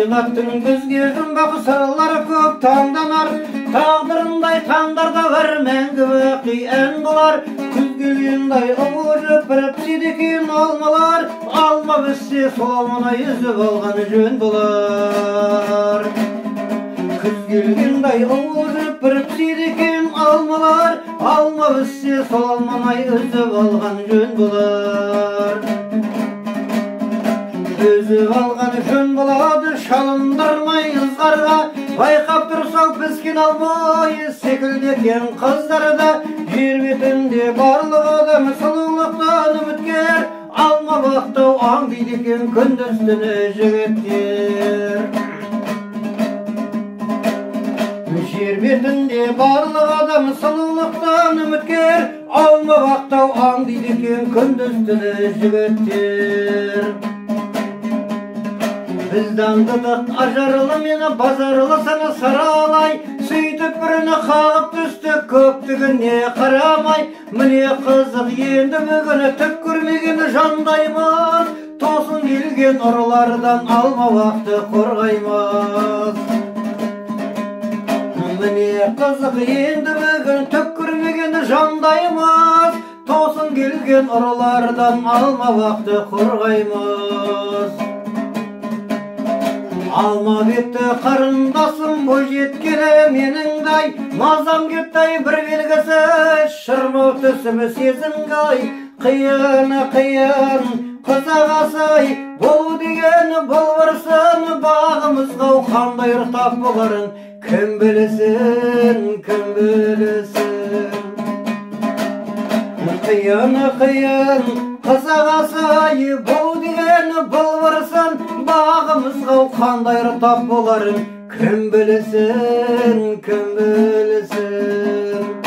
Kainattың бізге жұмбақ сырлары көп таңданар, тағдырындай таңдарда бар мәңгі бақи ән болар. Күз келгендай ұмылжып біріп седекен алмалар, алма бізсе сол алманы үзіп алған жөн болар. Күз келгендай ұмылжып біріп седекен алмалар, алма бізсе сол алманы үзіп алған жөн болар. Үзіп алған жөн болады шалындырмай ызғарға, байқап тұрсаң піскен алмай секілдеген қыздарда. Жер бетінде барлық адам сұлулықтан үміткер, алма бақтау аңдиды екен күндіз-түні жігіттер. Жер бетінде барлық адам сұлулықтан үміткер, алма бақтау аңдиды екен күндіз-түні жігіттер. Бізді аңдыдық ажарлы мені базарлы саны саралай, сөйтіп біріні қағып түсті көптігіне қарамай. Міне қызық енді бүгіні түк көрмегені жандаймыз, тосын келген ұрылардан алма бақты қорғаймыз. Міне қызық енді бүгін түк көрмегені жандаймыз, тосын келген ұрылардан алма бақты қорғаймыз. Алма бетті қарындасым бой жеткені меніңдай, мазам кеттай бір белгісі шырмау түсімі сезімгай. Қияны қиян қызағасай, бұл дегені бұл бұрсын бағымызға қандай ұртап боларын кім білсін, кім білсін. Қияны қиян қызағасай, бұл дегені бұл бұрсын бағымызға қандай ұртап боларын кім білсін, кім білсін.